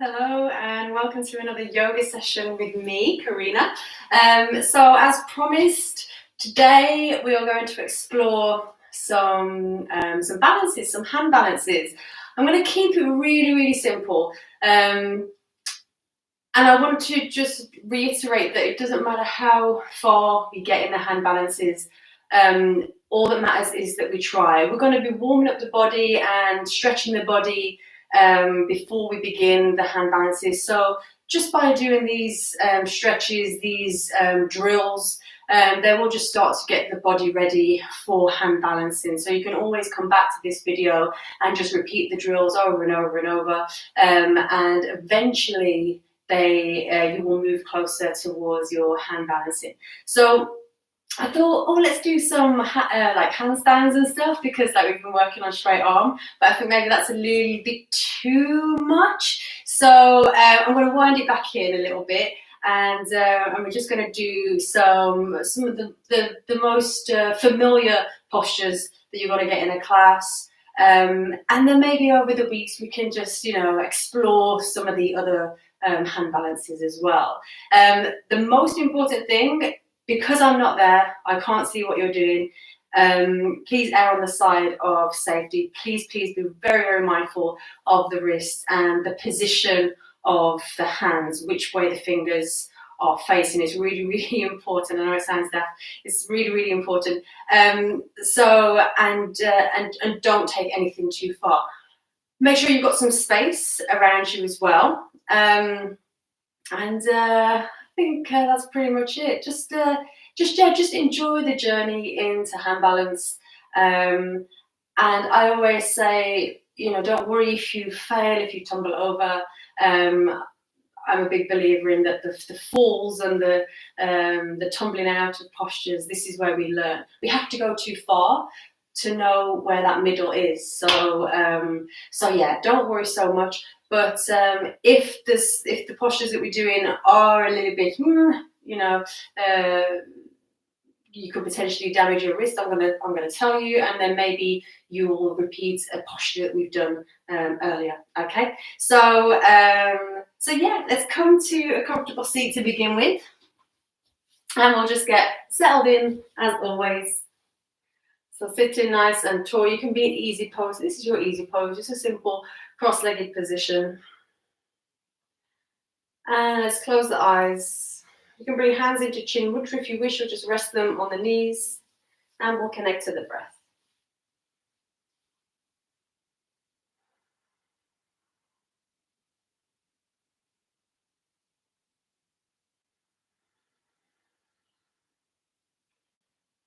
Hello and welcome to another yoga session with me, Karina. So as promised, today we are going to explore some balances, some hand balances. I'm going to keep it really simple. And I want to just reiterate that it doesn't matter how far we get in the hand balances. All that matters is that we try. We're going to be warming up the body and stretching the body before we begin the hand balances. So just by doing these stretches, these drills, then we'll just start to get the body ready for hand balancing. So you can always come back to this video and just repeat the drills over and over and over, and eventually you will move closer towards your hand balancing. So I thought, let's do some like handstands and stuff, because we've been working on straight arm, but I think maybe that's a little bit too much. So I'm going to wind it back in a little bit, and we're just going to do some of the most familiar postures that you're going to get in a class. And then maybe over the weeks we can just, explore some of the other hand balances as well. The most important thing, because I'm not there, I can't see what you're doing, please err on the side of safety. Please be very mindful of the wrists and the position of the hands, which way the fingers are facing is really important. I know it sounds daft. It's really important. So don't take anything too far. Make sure you've got some space around you as well. I think that's pretty much it. Just enjoy the journey into hand balance. And I always say, don't worry if you fail, if you tumble over. I'm a big believer in that the falls and the tumbling out of postures, this is where we learn. We have to go too far to know where that middle is. So yeah, don't worry so much. But if the postures that we're doing are a little bit, you could potentially damage your wrist, I'm gonna tell you, and then maybe you will repeat a posture that we've done earlier. Okay, so yeah, let's come to a comfortable seat to begin with, and we'll just get settled in as always. So sitting nice and tall. You can be in easy pose. This is your easy pose, just a simple cross-legged position. And let's close the eyes. You can bring hands into chin mudra if you wish, or just rest them on the knees, and we'll connect to the breath.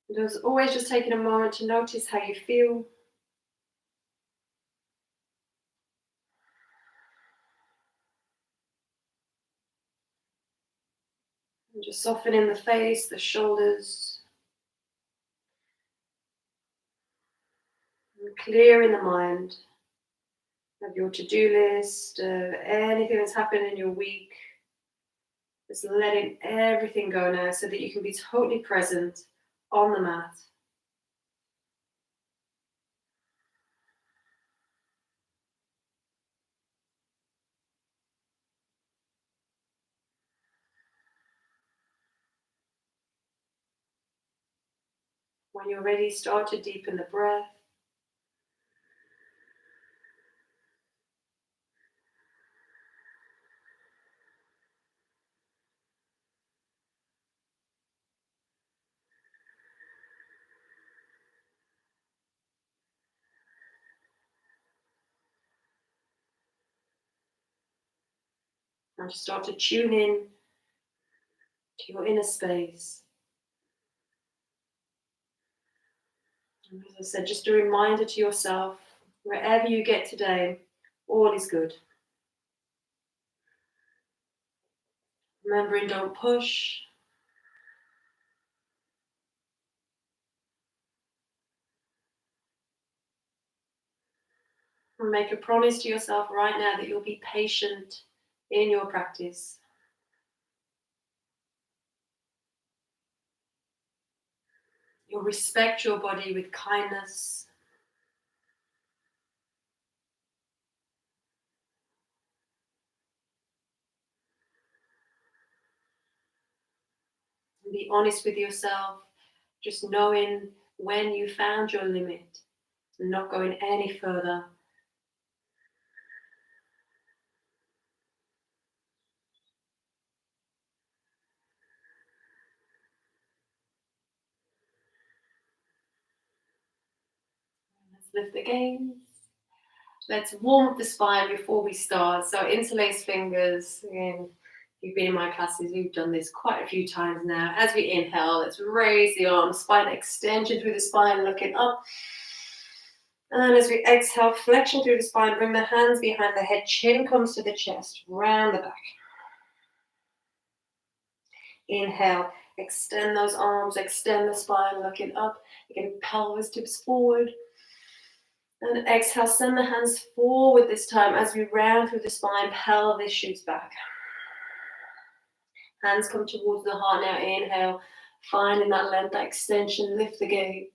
And as always, just taking a moment to notice how you feel. And just softening the face, the shoulders. And clearing the mind of your to-do list, of anything that's happened in your week. Just letting everything go now so that you can be totally present on the mat. When you're ready, start to deepen the breath. And just start to tune in to your inner space. And as I said, just a reminder to yourself, wherever you get today, all is good. Remembering, don't push. And make a promise to yourself right now that you'll be patient in your practice. You'll respect your body with kindness. Be honest with yourself, just knowing when you found your limit, not going any further. Let's lift the gaze. Let's warm up the spine before we start. So interlace fingers. Again, if you've been in my classes, we've done this quite a few times now. As we inhale, let's raise the arms, spine extension through the spine, looking up. And as we exhale, flexion through the spine, bring the hands behind the head, chin comes to the chest, round the back. Inhale, extend those arms, extend the spine, looking up. Again, pelvis tips forward. And exhale, send the hands forward this time as we round through the spine, pelvis shoots back. Hands come towards the heart now, inhale, finding that length, that extension, lift the gaze.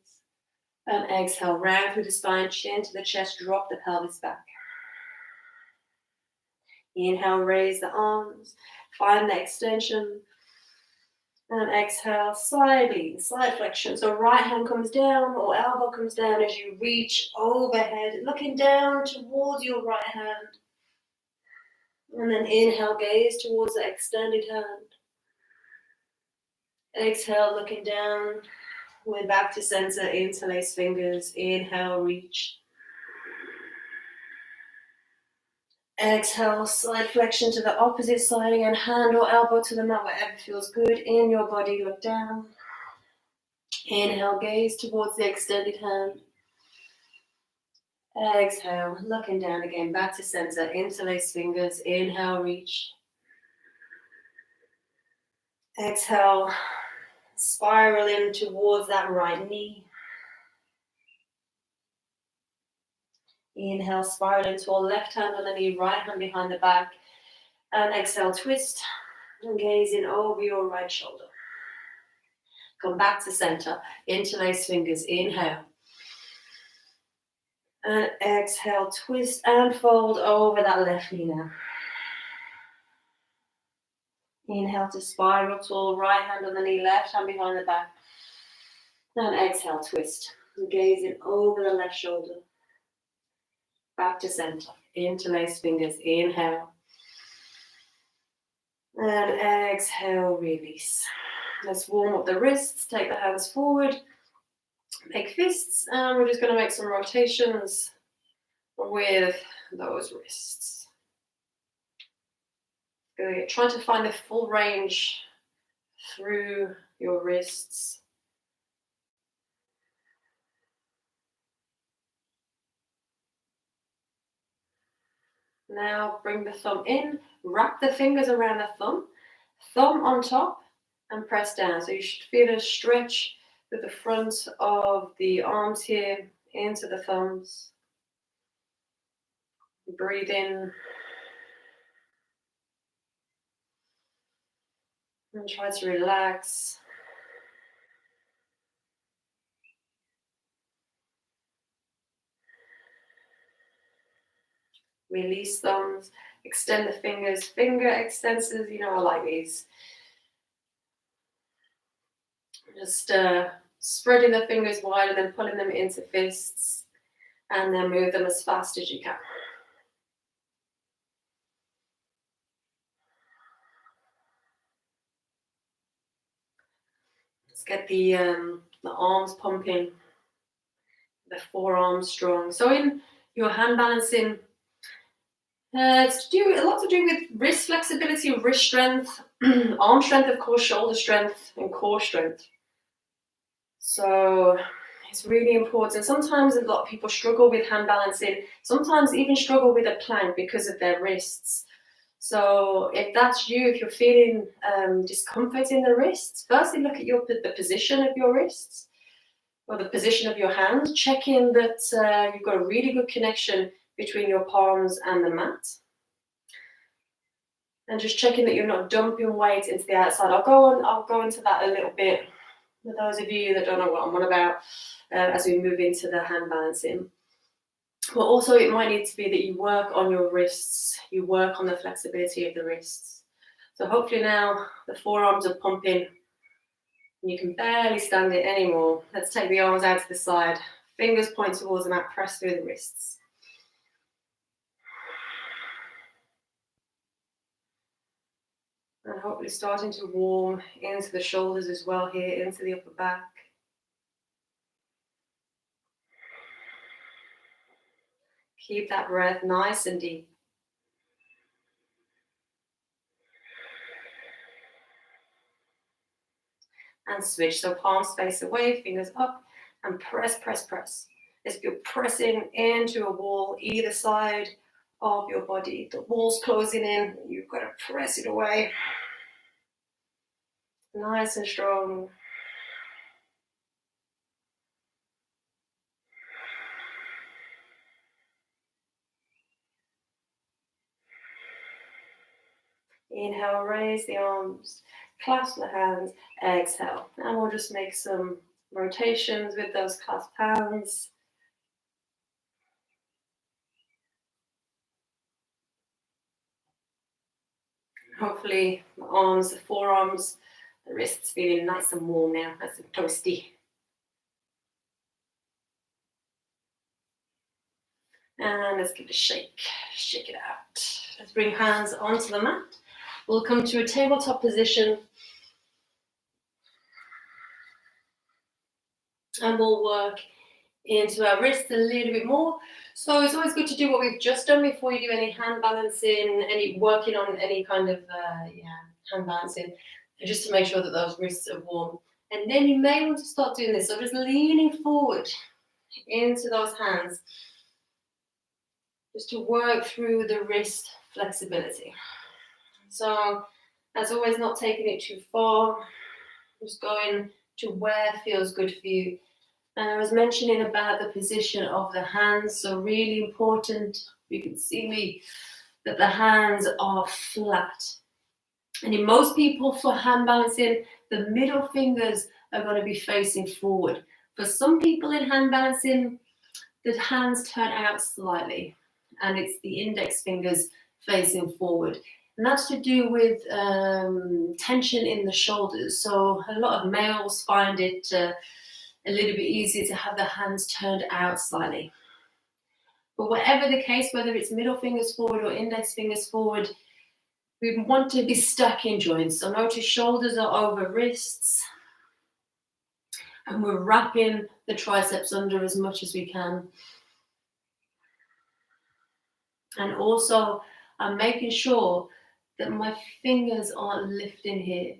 And exhale, round through the spine, chin to the chest, drop the pelvis back. Inhale, raise the arms, find the extension. And exhale, side lean, side flexion. So right hand comes down or elbow comes down as you reach overhead, looking down towards your right hand. And then inhale, gaze towards the extended hand. Exhale, looking down. We're back to center, interlace fingers. Inhale, reach. Exhale, side flexion to the opposite side again, hand or elbow to the mat, wherever feels good in your body, look down. Inhale, gaze towards the extended hand. Exhale, looking down again, back to center, interlace fingers. Inhale, reach. Exhale, spiral in towards that right knee. Inhale, spiral into a left hand on the knee, right hand behind the back. And exhale, twist and gaze in over your right shoulder. Come back to center, interlace fingers, inhale. And exhale, twist and fold over that left knee now. Inhale to spiral tall, right hand on the knee, left hand behind the back. And exhale, twist. Gaze in over the left shoulder. Back to center. Interlace fingers, inhale. And exhale, release. Let's warm up the wrists, take the hands forward. Make fists, and we're just going to make some rotations with those wrists. Good. Try to find the full range through your wrists. Now bring the thumb in, wrap the fingers around the thumb on top, and press down. So you should feel a stretch with the front of the arms here into the thumbs. Breathe in. And try to relax. Release thumbs, extend the fingers, finger extensors, you know I like these. Just spreading the fingers wide and then pulling them into fists, and then move them as fast as you can. Let's get the arms pumping, the forearms strong. So in your hand balancing, it's a lot to do with wrist flexibility, wrist strength, arm strength, of course, shoulder strength, and core strength. So it's really important. Sometimes a lot of people struggle with hand balancing, sometimes even struggle with a plank because of their wrists. So if that's you, if you're feeling discomfort in the wrists, firstly look at the position of your wrists or the position of your hand. Check in that you've got a really good connection between your palms and the mat. And just checking that you're not dumping weight into the outside. I'll go into that a little bit for those of you that don't know what I'm on about as we move into the hand balancing. But also it might need to be that you work on your wrists, you work on the flexibility of the wrists. So hopefully now the forearms are pumping You can barely stand it anymore. Let's take the arms out to the side. Fingers point towards the mat, press through the wrists. And hopefully starting to warm into the shoulders as well here, into the upper back. Keep that breath nice and deep. And switch, so palms face away, fingers up, and press, press, press. As if you're pressing into a wall either side of your body. The wall's closing in, you've got to press it away. Nice and strong. Inhale, raise the arms, clasp the hands, exhale. And we'll just make some rotations with those clasped hands. Hopefully the arms, the forearms, the wrists feeling nice and warm now, nice and toasty. And let's give it a shake it out. Let's bring hands onto the mat. We'll come to a tabletop position. And we'll work into our wrists a little bit more. So it's always good to do what we've just done before you do any hand balancing, any working on any kind of hand balancing, just to make sure that those wrists are warm. And then you may want to start doing this. So just leaning forward into those hands, just to work through the wrist flexibility. So as always, not taking it too far, just going to where feels good for you. And I was mentioning about the position of the hands, so really important, you can see me, that the hands are flat. And in most people for hand balancing, the middle fingers are going to be facing forward. For some people in hand balancing, the hands turn out slightly, and it's the index fingers facing forward. And that's to do with tension in the shoulders. So a lot of males find it a little bit easier to have the hands turned out slightly. But whatever the case, whether it's middle fingers forward or index fingers forward, we want to be stuck in joints. So notice shoulders are over wrists, and we're wrapping the triceps under as much as we can. And also I'm making sure that my fingers aren't lifting here.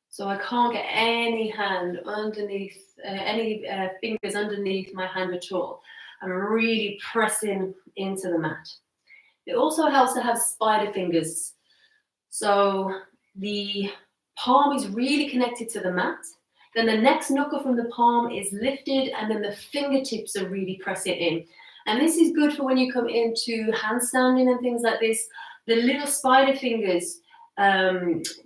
So I can't get any hand underneath, fingers underneath my hand at all. I'm really pressing into the mat. It also helps to have spider fingers. So the palm is really connected to the mat. Then the next knuckle from the palm is lifted, and then the fingertips are really pressing in. And this is good for when you come into handstanding and things like this. The little spider fingers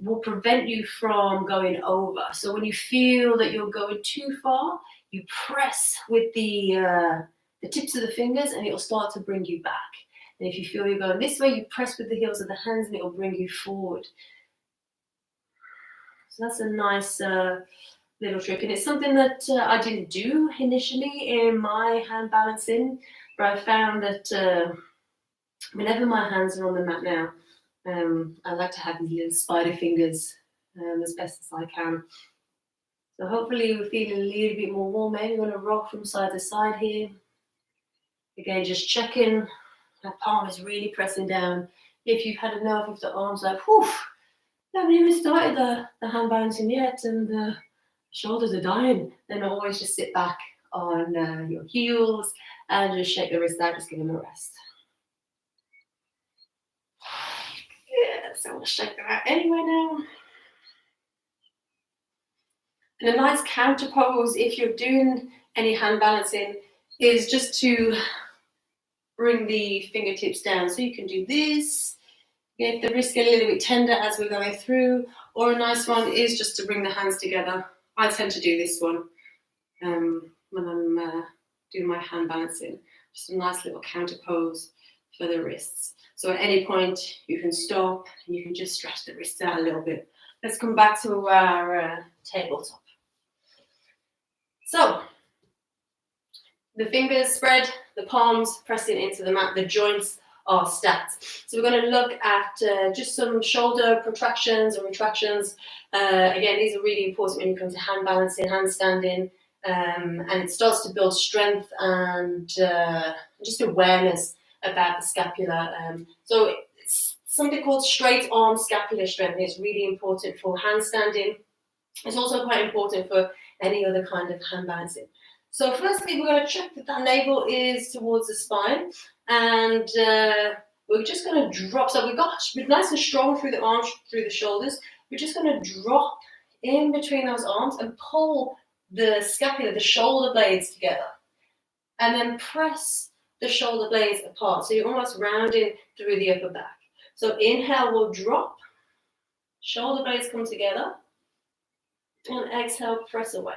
will prevent you from going over. So when you feel that you're going too far, you press with the tips of the fingers, and it'll start to bring you back. And if you feel you're going this way, you press with the heels of the hands, and it'll bring you forward. So that's a nice little trick, and it's something that I didn't do initially in my hand balancing, but I found that whenever my hands are on the mat now, I like to have these little spider fingers as best as I can. So hopefully we're feeling a little bit more warm. Maybe we're going to rock from side to side here. Again, just checking that palm is really pressing down. If you've had enough of the arms, like, whew, I haven't even started the hand balancing yet, and the shoulders are dying, then always just sit back on your heels and just shake the wrist out, just give them a rest. Yeah, so we'll shake them out anyway now. And a nice counter pose, if you're doing any hand balancing, is just to bring the fingertips down. So you can do this, if the wrists get a little bit tender as we're going through, or a nice one is just to bring the hands together. I tend to do this one when I'm doing my hand balancing. Just a nice little counter pose for the wrists. So at any point you can stop and you can just stretch the wrists out a little bit. Let's come back to our tabletop. So the fingers spread, the palms pressing into the mat, the joints are stacked. So we're going to look at just some shoulder protractions and retractions. Again, these are really important when you come to hand balancing, hand standing, and it starts to build strength and just awareness about the scapula. So it's something called straight arm scapular strength. It's really important for hand standing. It's also quite important for any other kind of hand balancing. So firstly, we're going to check that navel is towards the spine, and we're just going to drop. So we're nice and strong through the arms, through the shoulders. We're just going to drop in between those arms and pull the scapula, the shoulder blades together, and then press the shoulder blades apart. So you're almost rounding through the upper back. So inhale, we'll drop, shoulder blades come together, and exhale, press away.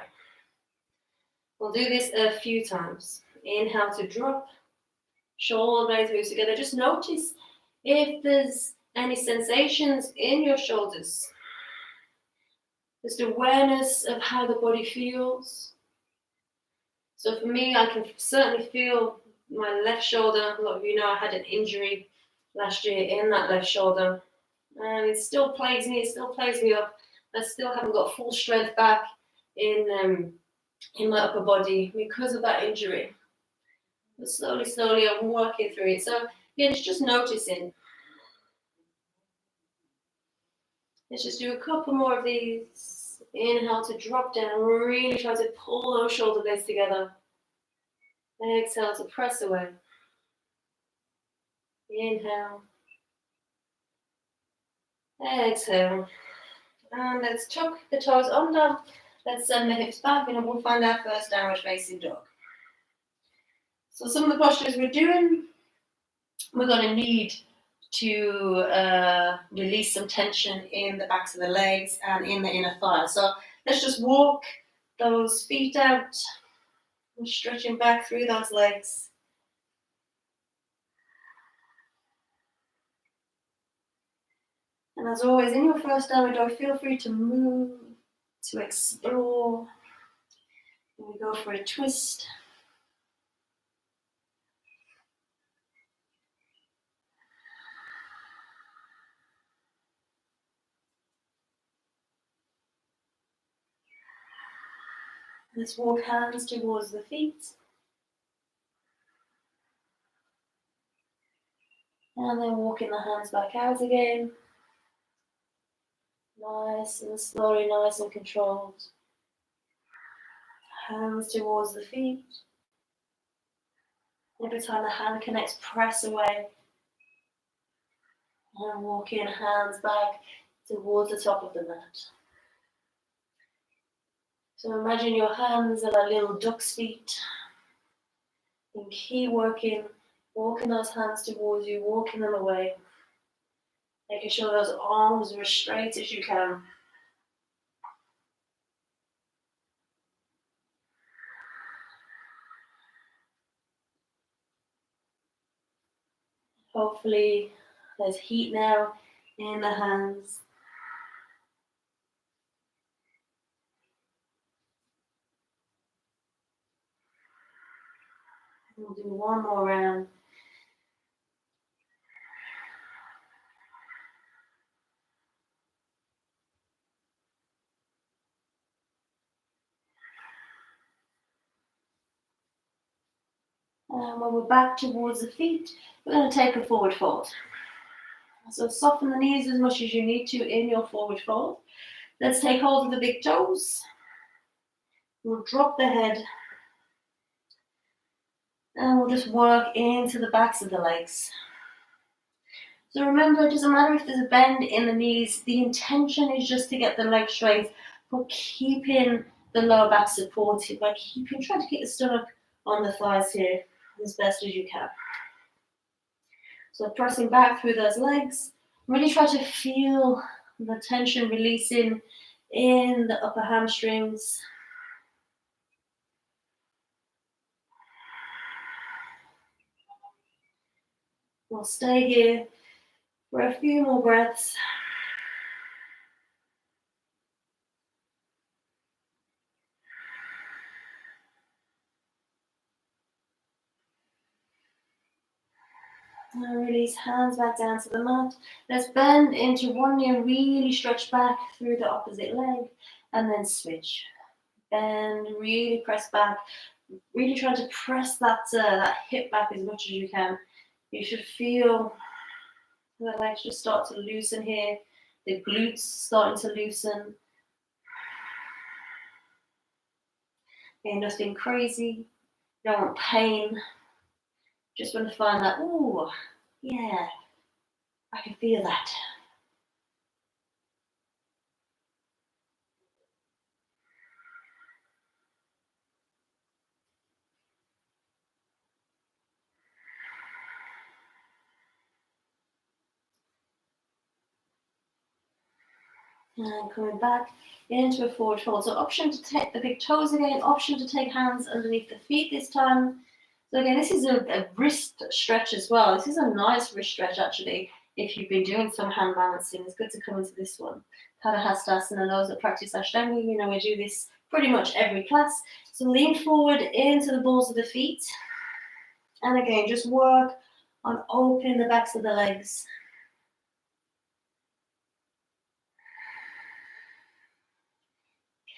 We'll do this a few times. Inhale to drop, shoulder blades move together. Just notice if there's any sensations in your shoulders. Just awareness of how the body feels. So for me, I can certainly feel my left shoulder. A lot of you know I had an injury last year in that left shoulder. And it still plagues me, up. I still haven't got full strength back in my upper body because of that injury. But slowly, I'm working through it. So again, it's just noticing. Let's just do a couple more of these. Inhale to drop down. Really try to pull those shoulder blades together. Exhale to press away. Inhale. Exhale. And let's tuck the toes under. Let's send the hips back, and we'll find our first downward facing dog. So some of the postures we're doing, we're going to need to release some tension in the backs of the legs and in the inner thighs. So let's just walk those feet out, and stretching back through those legs. And as always, in your first downward dog, feel free to move, to explore. And we go for a twist. Let's walk hands towards the feet. And then walking the hands back out again. Nice and slowly, nice and controlled. Hands towards the feet. Every time the hand connects, press away. And walking hands back towards the top of the mat. So imagine your hands are like little duck's feet. And keep working, walking those hands towards you, walking them away. Making sure those arms are as straight as you can. Hopefully there's heat now in the hands. We'll do one more round. And when we're back towards the feet, we're going to take a forward fold. So soften the knees as much as you need to in your forward fold. Let's take hold of the big toes. We'll drop the head. And we'll just work into the backs of the legs. So remember, it doesn't matter if there's a bend in the knees. The intention is just to get the leg straight, but keeping the lower back supported by trying to keep the stomach on the thighs here as best as you can. So pressing back through those legs. Really try to feel the tension releasing in the upper hamstrings. We'll stay here for a few more breaths. And release, hands back down to the mat. Let's bend into one knee and really stretch back through the opposite leg. And then switch. Bend, really press back. Really try to press that hip back as much as you can. You should feel the legs just start to loosen here. The glutes starting to loosen. Okay, nothing crazy. You don't want pain. Just want to find that, ooh, yeah, I can feel that. And coming back into a forward fold. So option to take the big toes again, option to take hands underneath the feet this time. So again, this is a wrist stretch as well. This is a nice wrist stretch actually. If you've been doing some hand balancing, it's good to come into this one. Tittibhasana, those that practice Ashtanga, you know we do this pretty much every class. So lean forward into the balls of the feet. And again, just work on opening the backs of the legs.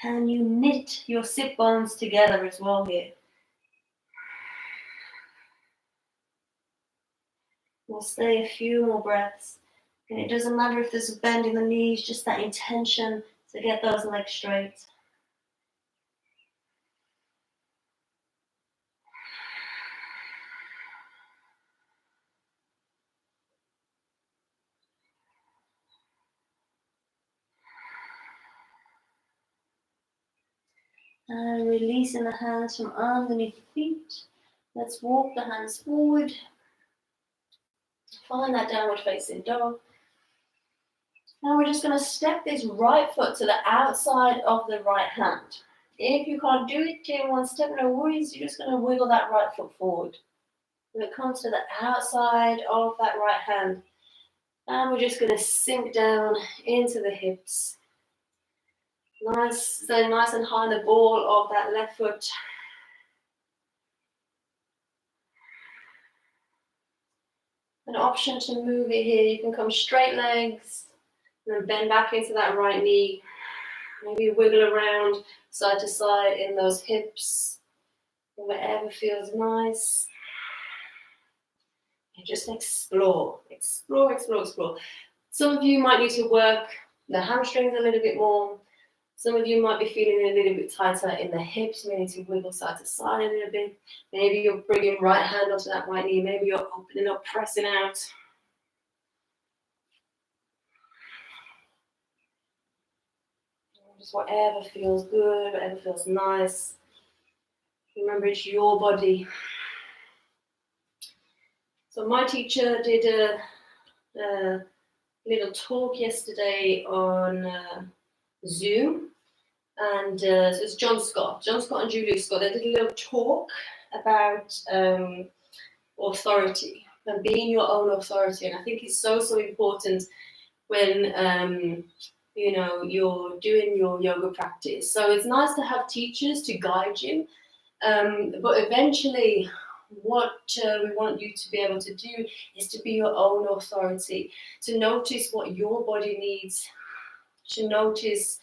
Can you knit your sit bones together as well here? We'll stay a few more breaths. And it doesn't matter if there's a bend in the knees, just that intention to get those legs straight. And releasing the hands from underneath the feet. Let's walk the hands forward. Find that downward facing dog. Now we're just going to step this right foot to the outside of the right hand. If you can't do it in one step, no worries. You're just going to wiggle that right foot forward. When it comes to the outside of that right hand, and we're just going to sink down into the hips. Nice, so nice and high in the ball of that left foot. An option to move it here. You can come straight legs and then bend back into that right knee. Maybe wiggle around side to side in those hips, whatever feels nice. And just explore, explore, explore, explore. Some of you might need to work the hamstrings a little bit more. Some of you might be feeling a little bit tighter in the hips. You may need to wiggle side to side a little bit. Maybe you're bringing right hand onto that right knee. Maybe you're opening up, pressing out. Just whatever feels good, whatever feels nice. Remember, it's your body. So my teacher did a little talk yesterday on Zoom. And so it's John Scott and Julia Scott. They did a little talk about authority and being your own authority. And I think it's so important when you know you're doing your yoga practice. So it's nice to have teachers to guide you, but eventually what we want you to be able to do is to be your own authority, to notice what your body needs, to notice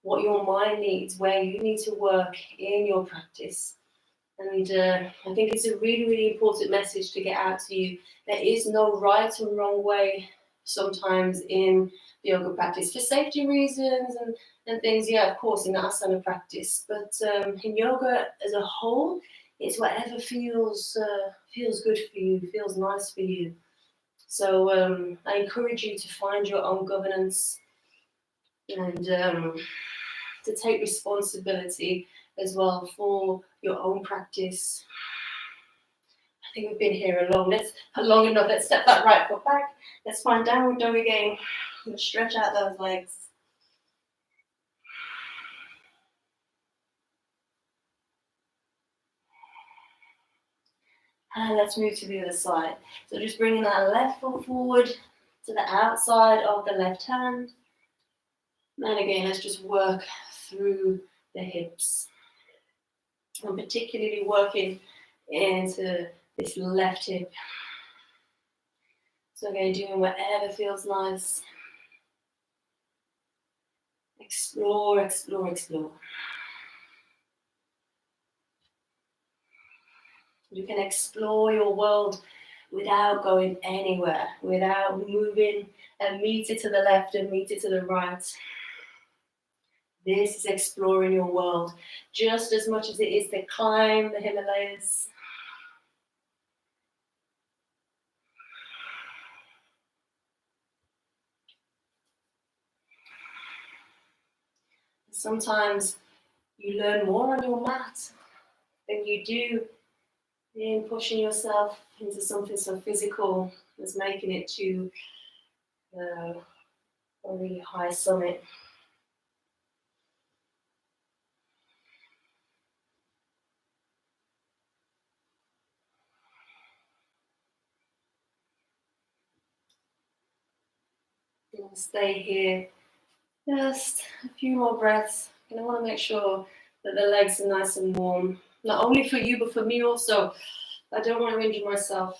what your mind needs, where you need to work in your practice. And I think it's a really, really important message to get out to you. There is no right and wrong way sometimes in the yoga practice for safety reasons and things, yeah, of course, in the asana practice. But in yoga as a whole, it's whatever feels good for you, feels nice for you. So I encourage you to find your own governance and to take responsibility as well for your own practice. I think we've been here long enough. Let's step that right foot back. Let's find downward dog again. Let's stretch out those legs. And let's move to the other side. So just bringing that left foot forward to the outside of the left hand. And again, let's just work through the hips. I'm particularly working into this left hip. So again, doing whatever feels nice. Explore, explore, explore. You can explore your world without going anywhere, without moving a meter to the left, a meter to the right. This is exploring your world just as much as it is to climb the Himalayas. Sometimes you learn more on your mat than you do in pushing yourself into something so physical as making it to a really high summit. You'll stay here just a few more breaths. And I want to make sure that the legs are nice and warm, not only for you but for me also. I don't want to injure myself.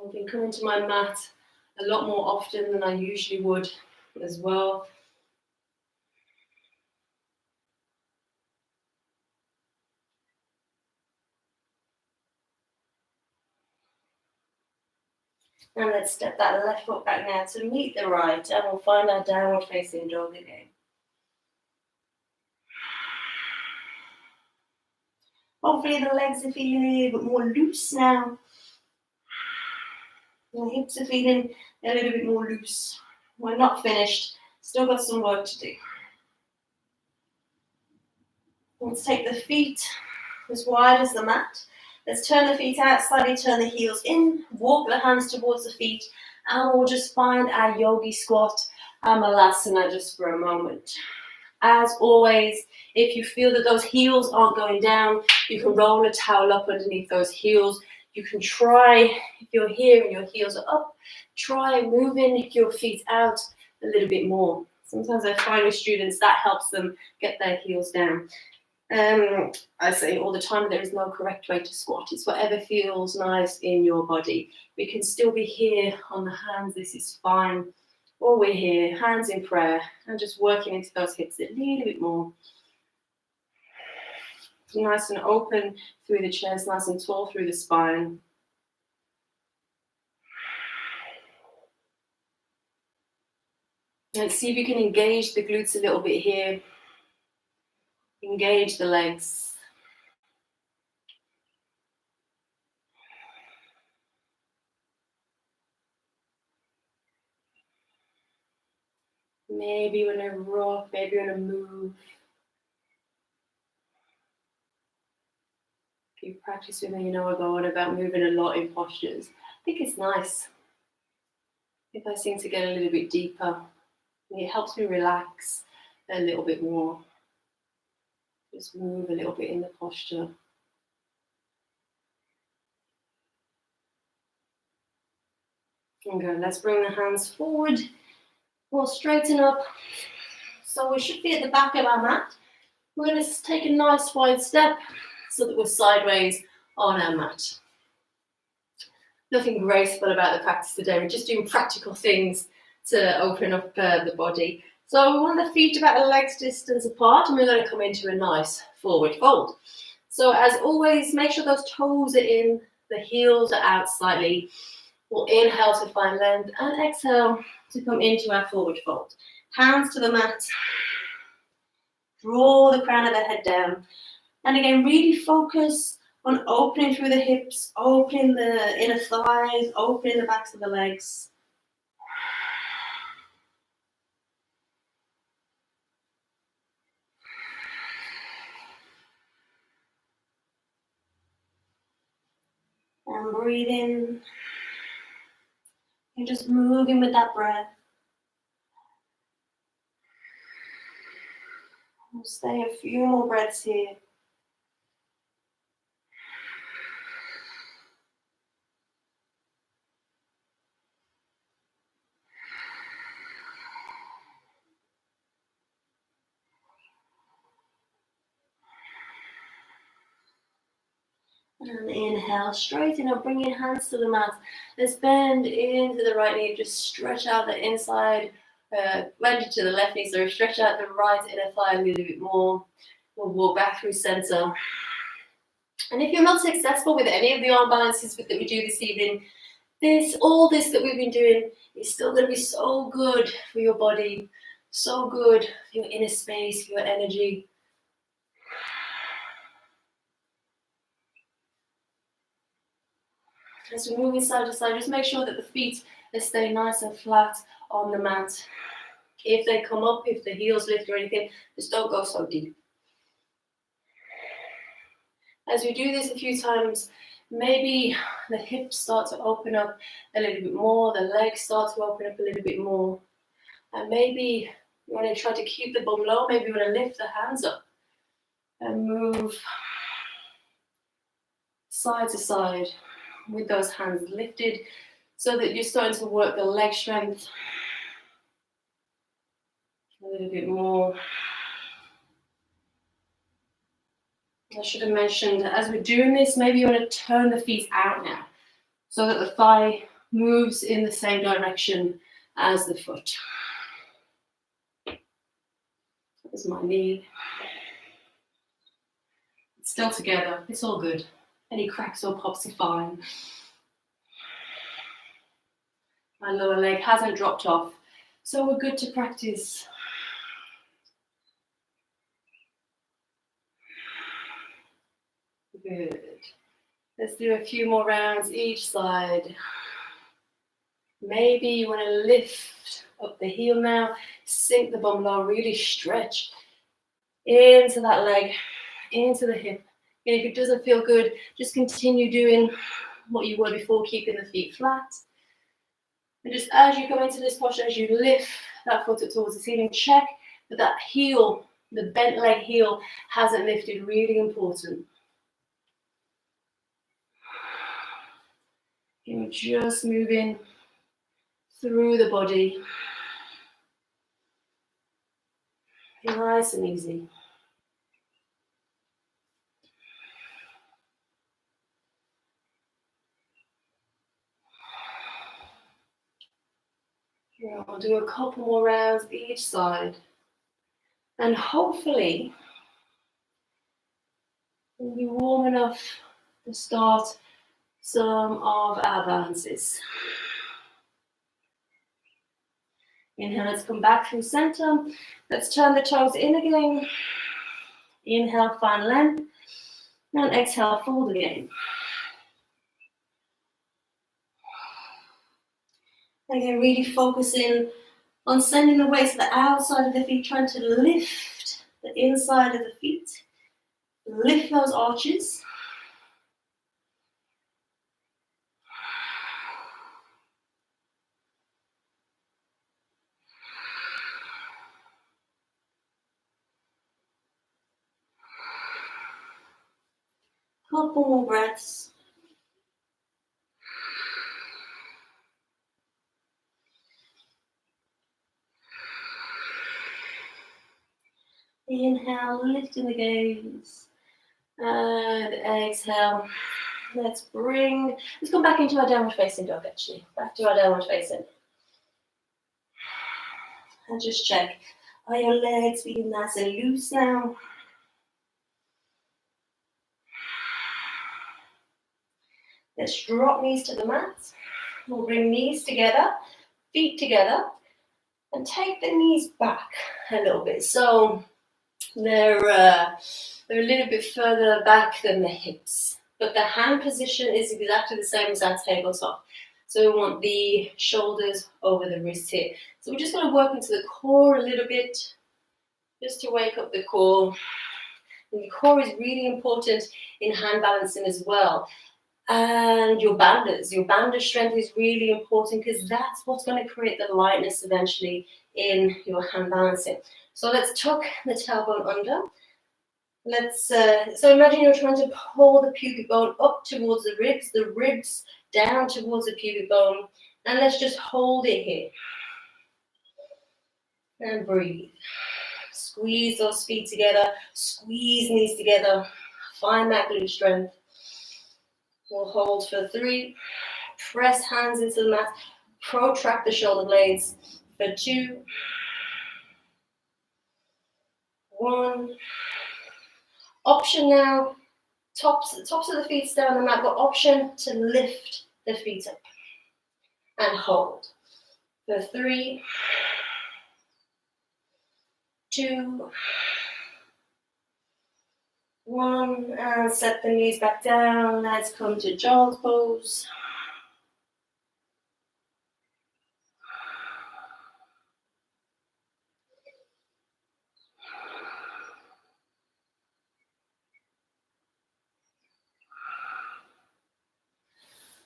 I've been coming to my mat a lot more often than I usually would as well. And let's step that left foot back now to meet the right, and we'll find our downward facing dog again. Hopefully the legs are feeling a little bit more loose now. The hips are feeling a little bit more loose. We're not finished, still got some work to do. Let's take the feet as wide as the mat. Let's turn the feet out, slightly turn the heels in, walk the hands towards the feet, and we'll just find our yogi squat and malasana just for a moment. As always, if you feel that those heels aren't going down, you can roll a towel up underneath those heels. You can try, if you're here and your heels are up, try moving your feet out a little bit more. Sometimes I find with students that helps them get their heels down. I say all the time, there is no correct way to squat. It's whatever feels nice in your body. We can still be here on the hands, this is fine. Or we're here, hands in prayer, and just working into those hips a little bit more. Nice and open through the chest, nice and tall through the spine. And see if you can engage the glutes a little bit here. Engage the legs. Maybe you want to rock, maybe you want to move. If you practice with me, you know I go on about moving a lot in postures. I think it's nice if I seem to get a little bit deeper. It helps me relax a little bit more. Just move a little bit in the posture. Okay, let's bring the hands forward. We'll straighten up. So we should be at the back of our mat. We're going to take a nice wide step so that we're sideways on our mat. Nothing graceful about the practice today. We're just doing practical things to open up the body. So we want the feet about a leg's distance apart, and we're going to come into a nice forward fold. So as always, make sure those toes are in, the heels are out slightly. We'll inhale to find length and exhale to come into our forward fold. Hands to the mat. Draw the crown of the head down. And again, really focus on opening through the hips, opening the inner thighs, opening the backs of the legs. And breathe in. You're just moving with that breath. We'll stay a few more breaths here. And inhale, straighten up, bring your hands to the mat. Let's bend into the right knee, just stretch out the inside, bend to the left knee, sorry, stretch out the right inner thigh a little bit more. We'll walk back through center. And if you're not successful with any of the arm balances that we do this evening, all this that we've been doing is still going to be so good for your body, so good for your inner space, for your energy. As we're moving side to side, just make sure that the feet they stay nice and flat on the mat. If they come up, if the heels lift or anything, just don't go so deep. As we do this a few times, maybe the hips start to open up a little bit more, the legs start to open up a little bit more. And maybe you want to try to keep the bum low, maybe you want to lift the hands up and move side to side with those hands lifted so that you're starting to work the leg strength a little bit more. I should have mentioned that as we're doing this, maybe you want to turn the feet out now so that the thigh moves in the same direction as the foot. There's my knee. It's still together, it's all good. Any cracks or pops are fine. My lower leg hasn't dropped off, so we're good to practice. Good. Let's do a few more rounds each side. Maybe you want to lift up the heel now, sink the bum low, really stretch into that leg, into the hip. And if it doesn't feel good, just continue doing what you were before, keeping the feet flat. And just as you go into this posture, as you lift that foot up towards the ceiling, check that that heel, the bent leg heel, hasn't lifted. Really important. You're just moving through the body. Nice and easy. Yeah, I'll do a couple more rounds each side. And hopefully, we'll be warm enough to start some of our balances. Inhale, let's come back through center. Let's turn the toes in again. Inhale, find length. And exhale, fold again. Again, really focusing on sending the weight to the outside of the feet, trying to lift the inside of the feet. Lift those arches. Couple more breaths. Inhale, lifting the gaze. And exhale. Let's come back into our downward facing dog actually. Back to our downward facing. And just check. Are your legs feeling nice and loose now? Let's drop knees to the mat. We'll bring knees together, feet together, and take the knees back a little bit. So they're a little bit further back than the hips, but the hand position is exactly the same as our tabletop. So we want the shoulders over the wrists here. So we're just going to work into the core a little bit, just to wake up the core. And the core is really important in hand balancing as well. And your bandha strength is really important because that's what's going to create the lightness eventually in your hand balancing. So let's tuck the tailbone under. So imagine you're trying to pull the pubic bone up towards the ribs down towards the pubic bone, and let's just hold it here. And breathe. Squeeze those feet together, squeeze knees together, find that glute strength. We'll hold for 3. Press hands into the mat. Protract the shoulder blades for 2. 1. Option now, tops of the feet stay on the mat, but option to lift the feet up and hold for 3, 2, 1, and set the knees back down. Let's come to child's pose.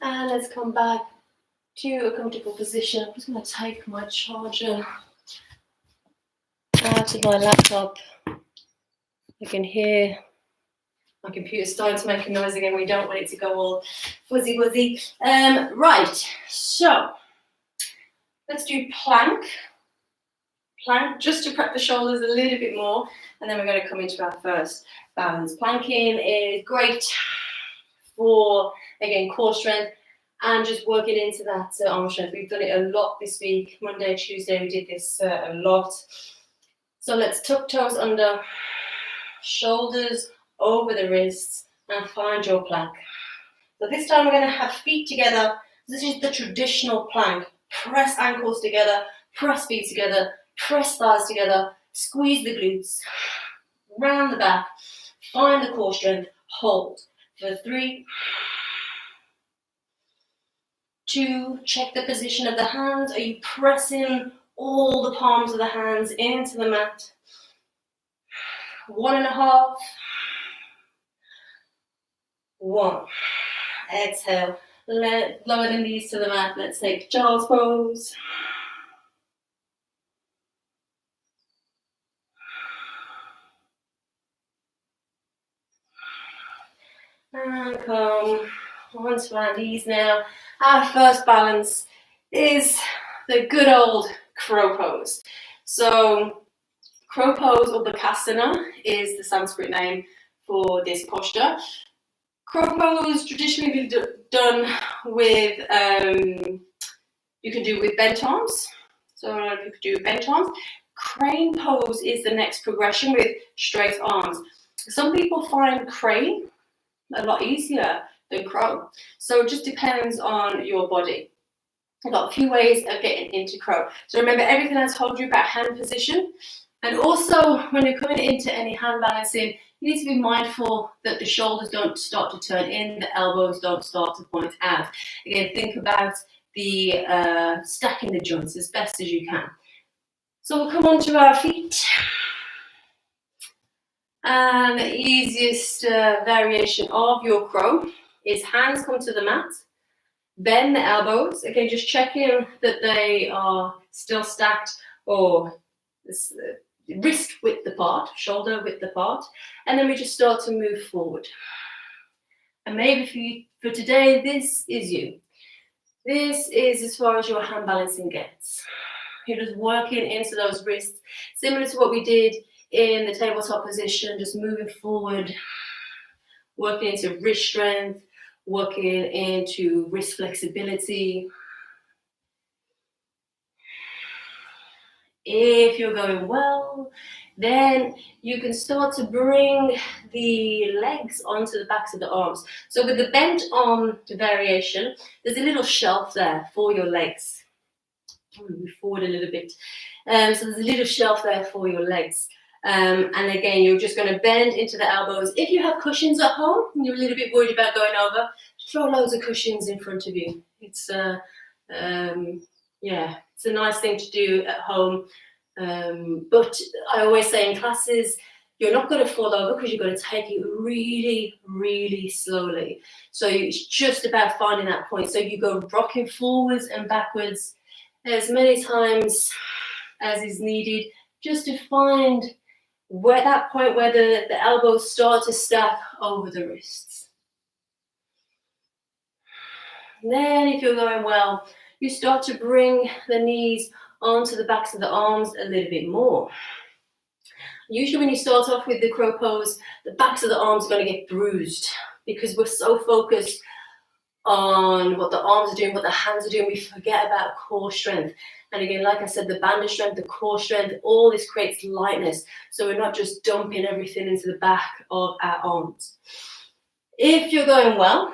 And let's come back to a comfortable position. I'm just going to take my charger out of my laptop. You can hear my computer starting to make a noise again. We don't want it to go all fuzzy wuzzy. Right, so let's do plank. Plank, just to prep the shoulders a little bit more, and then we're going to come into our first balance. Planking is great for, again, core strength and just working into that arm strength. We've done it a lot this week. Monday, Tuesday, we did this a lot. So let's tuck toes under, shoulders over the wrists, and find your plank. So this time we're going to have feet together. This is the traditional plank. Press ankles together, press feet together, press thighs together, squeeze the glutes, round the back, find the core strength, hold for 3, 2, check the position of the hands. Are you pressing all the palms of the hands into the mat? 1.5, 1. Exhale, lower the knees to the mat. Let's take child's pose. And come onto our knees now. Our first balance is the good old crow pose. So crow pose, or Bakasana, is the Sanskrit name for this posture. Crow pose traditionally been done with, you can do with bent arms. So you could do bent arms. Crane pose is the next progression with straight arms. Some people find crane a lot easier than crow. So it just depends on your body. I've got a few ways of getting into crow. So remember, everything I told you about hand position. And also, when you're coming into any hand balancing, you need to be mindful that the shoulders don't start to turn in, the elbows don't start to point out. Again, think about the stacking the joints as best as you can. So we'll come onto our feet. And the easiest variation of your crow is hands come to the mat, bend the elbows. Again, just checking that they are still stacked or wrist width apart, shoulder width apart, and then we just start to move forward. And maybe for today, this is you. This is as far as your hand balancing gets. You're just working into those wrists, similar to what we did in the tabletop position, just moving forward, working into wrist strength, working into wrist flexibility. If you're going well, then you can start to bring the legs onto the backs of the arms. So with the bent arm variation, there's a little shelf there for your legs. Move forward a little bit. So there's a little shelf there for your legs. And again, you're just going to bend into the elbows. If you have cushions at home and you're a little bit worried about going over, throw loads of cushions in front of you. It's it's a nice thing to do at home. But I always say in classes, you're not going to fall over because you're going to take it really, really slowly. So it's just about finding that point. So you go rocking forwards and backwards as many times as is needed, just to find where that point where the elbows start to stack over the wrists. And then if you're going well, you start to bring the knees onto the backs of the arms a little bit more. Usually when you start off with the crow pose, the backs of the arms are going to get bruised because we're so focused on what the arms are doing, what the hands are doing. We forget about core strength. And again, like I said, the banded strength, the core strength, all this creates lightness. So we're not just dumping everything into the back of our arms. If you're going well,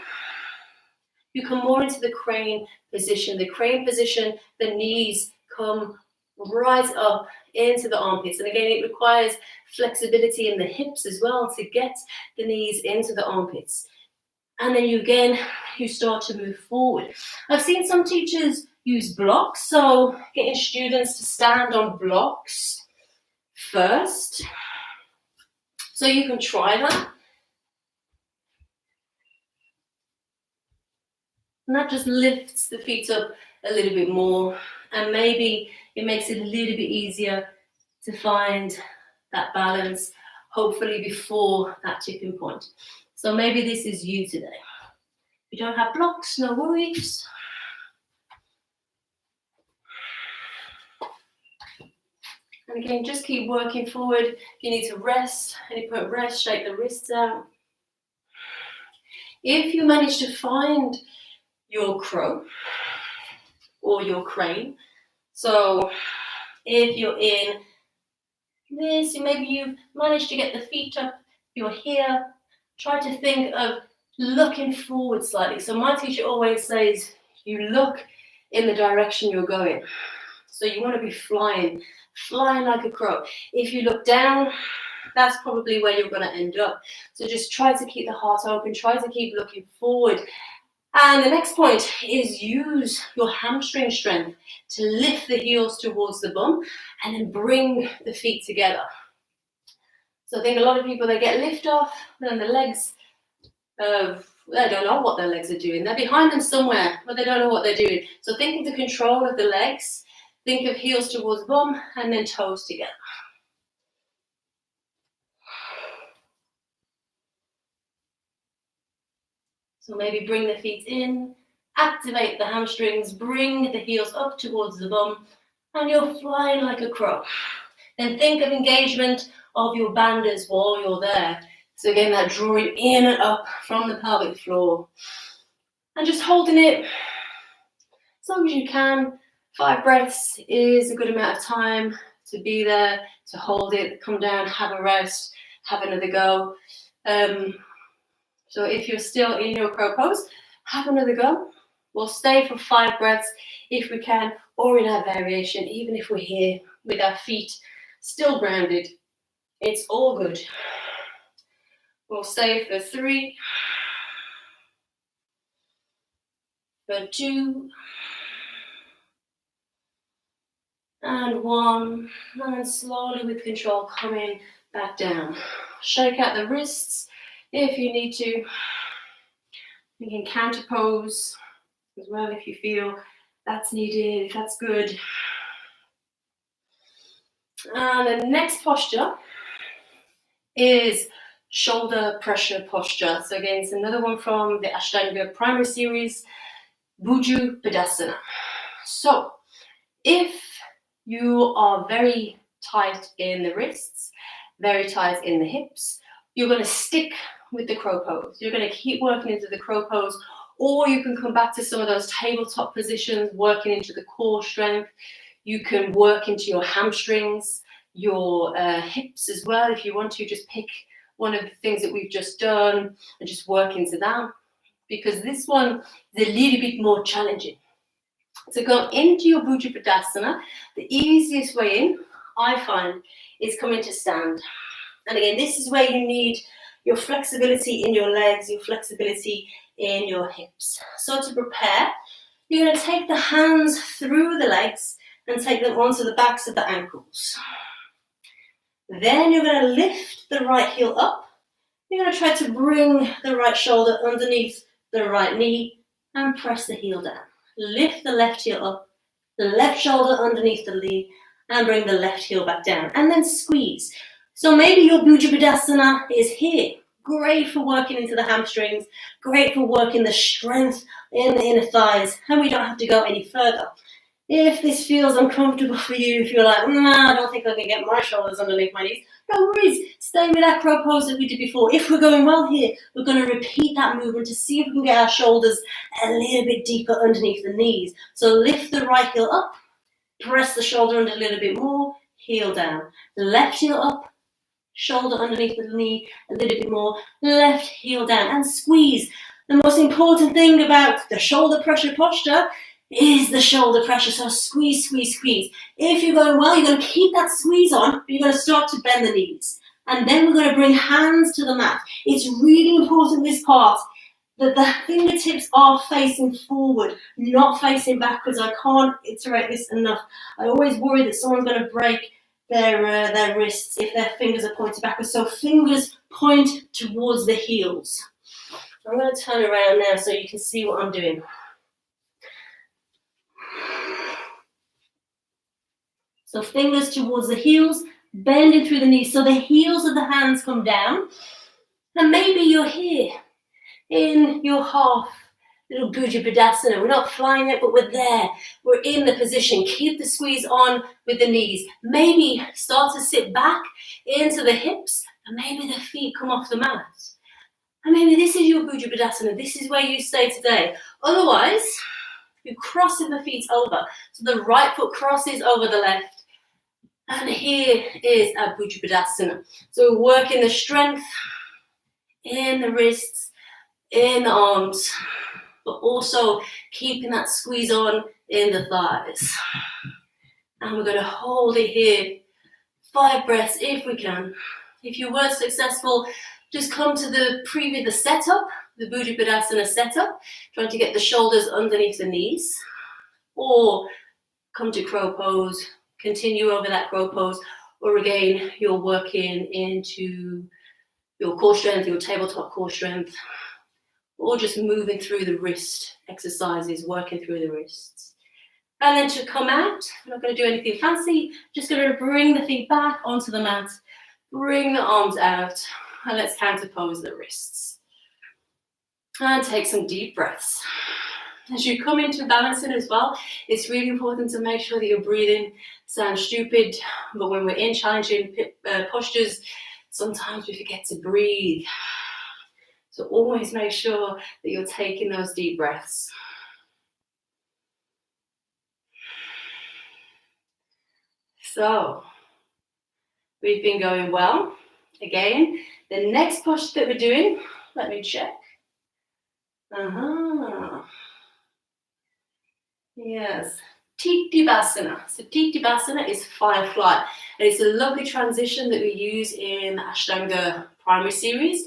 you come more into the crane position. The crane position, the knees come right up into the armpits. And again, it requires flexibility in the hips as well to get the knees into the armpits. And then you start to move forward. I've seen some teachers use blocks, so getting students to stand on blocks first. So you can try that. And that just lifts the feet up a little bit more, and maybe it makes it a little bit easier to find that balance, hopefully before that tipping point. So maybe this is you today. If you don't have blocks, no worries. And again, just keep working forward. If you need to rest, any point rest, shake the wrists out. If you manage to find your crow or your crane, so if you're in this, maybe you've managed to get the feet up, you're here, try to think of looking forward slightly. So my teacher always says, you look in the direction you're going. So you want to be flying like a crow. If you look down, that's probably where you're going to end up. So just try to keep the heart open, try to keep looking forward. And the next point is use your hamstring strength to lift the heels towards the bum and then bring the feet together. So I think a lot of people, they get lift off and the legs, they don't know what their legs are doing. They're behind them somewhere, but they don't know what they're doing. So think of the control of the legs. Think of heels towards the bum and then toes together. So maybe bring the feet in, activate the hamstrings, bring the heels up towards the bum, and you're flying like a crow. Then think of engagement of your banders while you're there. So again, that drawing in and up from the pelvic floor. And just holding it as long as you can. 5 breaths is a good amount of time to be there, to hold it, come down, have a rest, have another go. So if you're still in your crow pose, have another go. We'll stay for 5 breaths if we can, or in our variation, even if we're here with our feet still grounded. It's all good. We'll stay for 3, for 2, and 1, and slowly with control coming back down. Shake out the wrists if you need to. You can counter pose as well if you feel that's needed, if that's good. And the next posture is shoulder pressure posture. So again, it's another one from the Ashtanga primary series, Bhujapidasana. So if you are very tight in the wrists, very tight in the hips, you're going to stick with the crow pose. You're going to keep working into the crow pose, or you can come back to some of those tabletop positions, working into the core strength. You can work into your hamstrings, your hips as well. If you want to, just pick one of the things that we've just done and just work into that, because this one is a little bit more challenging. To go into your Bhujapidasana, the easiest way in, I find, is coming to stand. And again, this is where you need your flexibility in your legs, your flexibility in your hips. So to prepare, you're going to take the hands through the legs and take them onto the backs of the ankles. Then you're going to lift the right heel up. You're going to try to bring the right shoulder underneath the right knee and press the heel down. Lift the left heel up, the left shoulder underneath the knee, and bring the left heel back down. And then squeeze. So maybe your Bhujapidasana is here. Great for working into the hamstrings, great for working the strength in the inner thighs, and we don't have to go any further. If this feels uncomfortable for you, if you're like, nah, I don't think I can get my shoulders underneath my knees, no worries, stay with that crow pose that we did before. If we're going well here, we're going to repeat that movement to see if we can get our shoulders a little bit deeper underneath the knees. So lift the right heel up, press the shoulder under a little bit more, heel down. Left heel up, shoulder underneath the knee a little bit more, left heel down, and squeeze. The most important thing about the shoulder pressure posture is the shoulder pressure, so squeeze, squeeze, squeeze. If you're going well, you're going to keep that squeeze on, but you're going to start to bend the knees. And then we're going to bring hands to the mat. It's really important, this part, that the fingertips are facing forward, not facing backwards. I can't iterate this enough. I always worry that someone's going to break their wrists if their fingers are pointed backwards. So fingers point towards the heels. I'm going to turn around now so you can see what I'm doing. So fingers towards the heels, bending through the knees. So the heels of the hands come down. And maybe you're here in your half little Bhujapidasana. We're not flying it, but we're there. We're in the position. Keep the squeeze on with the knees. Maybe start to sit back into the hips, and maybe the feet come off the mat. And maybe this is your Bhujapidasana. This is where you stay today. Otherwise, you're crossing the feet over. So the right foot crosses over the left. And here is our Bhujapidasana. So we're working the strength in the wrists, in the arms, but also keeping that squeeze on in the thighs. And we're going to hold it here. 5 breaths if we can. If you weren't successful, just come to the setup, the Bhujapidasana setup, trying to get the shoulders underneath the knees, or come to crow pose, continue over that crow pose, or again, you're working into your core strength, your tabletop core strength, or just moving through the wrist exercises, working through the wrists. And then to come out, we're not going to do anything fancy, just going to bring the feet back onto the mat, bring the arms out, and let's counterpose the wrists. And take some deep breaths. As you come into balancing as well, it's really important to make sure that your breathing sounds stupid, but when we're in challenging postures, sometimes we forget to breathe. So always make sure that you're taking those deep breaths. So, we've been going well. Again, the next posture that we're doing, let me check. Yes, Tittibhasana. So Tittibhasana is firefly, and it's a lovely transition that we use in the Ashtanga primary series.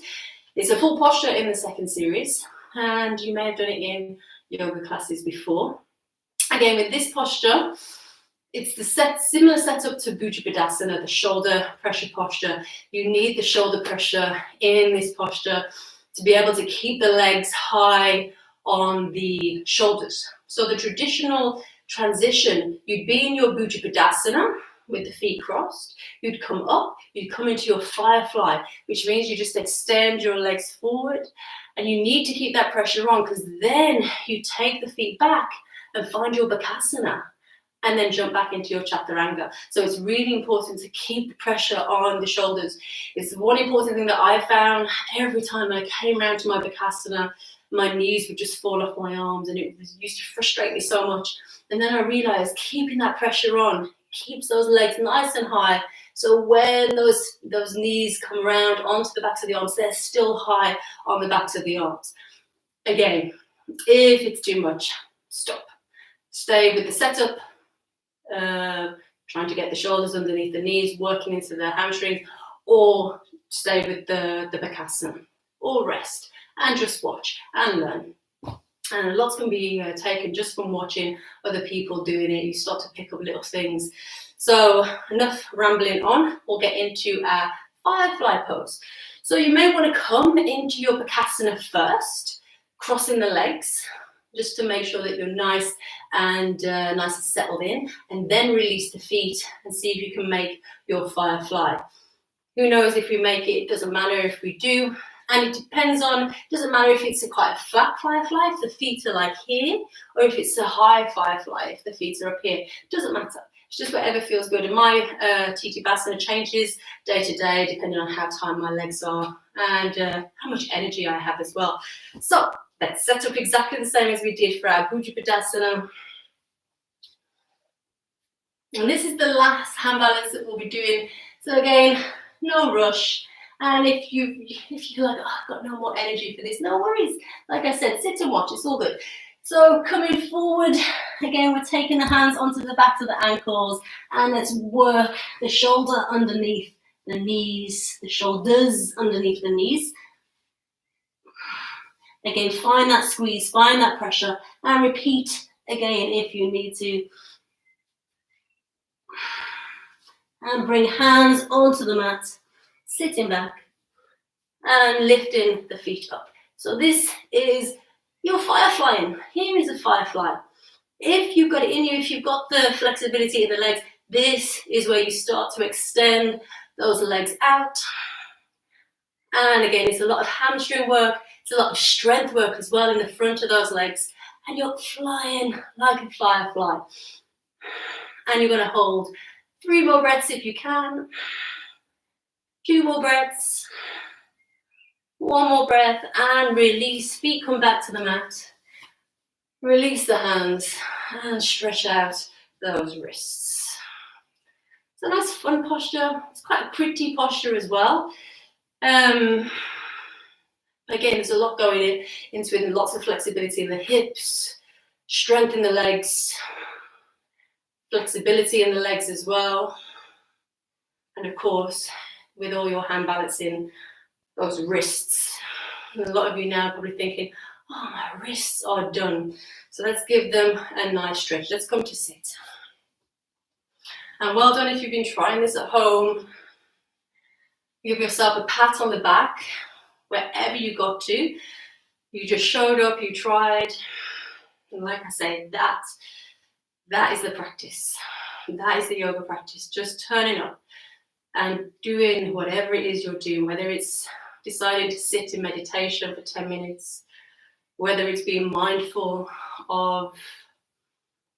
It's a full posture in the second series, and you may have done it in yoga classes before. Again, with this posture, it's the similar setup to Bhujapidasana, the shoulder pressure posture. You need the shoulder pressure in this posture to be able to keep the legs high on the shoulders. So the traditional transition, you'd be in your Bhujapidasana with the feet crossed, you'd come up, you'd come into your firefly, which means you just extend your legs forward, and you need to keep that pressure on, because then you take the feet back and find your Bakasana, and then jump back into your chaturanga. So it's really important to keep the pressure on the shoulders. It's one important thing that I found. Every time I came around to my Bakasana, my knees would just fall off my arms, and it used to frustrate me so much. And then I realized keeping that pressure on keeps those legs nice and high. So when those knees come around onto the backs of the arms, they're still high on the backs of the arms. Again, if it's too much, stop. Stay with the setup, trying to get the shoulders underneath the knees, working into the hamstrings, or stay with the Bakasana, or rest and just watch and learn. And lots can be taken just from watching other people doing it. You start to pick up little things. So enough rambling on, we'll get into our firefly pose. So you may want to come into your Bakasana first, crossing the legs, just to make sure that you're nice and settled in, and then release the feet and see if you can make your firefly. Who knows if we make it, it doesn't matter if we do. And it depends on, doesn't matter if it's quite a flat firefly, if the feet are like here, or if it's a high firefly, if the feet are up here. Doesn't matter. It's just whatever feels good. And my Tittibhasana changes day to day, depending on how tight my legs are and how much energy I have as well. So let's set up exactly the same as we did for our Bhujapidasana. And this is the last hand balance that we'll be doing. So again, no rush. And if you're like, oh, I've got no more energy for this, no worries. Like I said, sit and watch, it's all good. So coming forward, again, we're taking the hands onto the backs of the ankles, and let's work the shoulder underneath the knees, the shoulders underneath the knees. Again, find that squeeze, find that pressure, and repeat again if you need to. And bring hands onto the mat, sitting back and lifting the feet up. So this is your fireflying. Here is a firefly. If you've got it in you, if you've got the flexibility in the legs, this is where you start to extend those legs out. And again, it's a lot of hamstring work. It's a lot of strength work as well in the front of those legs. And you're flying like a firefly. And you're going to hold 3 more breaths if you can. 2 more breaths. 1 more breath and release. Feet come back to the mat. Release the hands and stretch out those wrists. It's a nice fun posture. It's quite a pretty posture as well. Again, there's a lot going into it, and lots of flexibility in the hips, strength in the legs, flexibility in the legs as well. And of course, with all your hand balancing, those wrists. And a lot of you now are probably thinking, oh, my wrists are done. So let's give them a nice stretch. Let's come to sit. And well done if you've been trying this at home. Give yourself a pat on the back, wherever you got to. You just showed up, you tried. And like I say, that is the practice. That is the yoga practice. Just turning up and doing whatever it is you're doing, whether it's deciding to sit in meditation for 10 minutes, whether it's being mindful of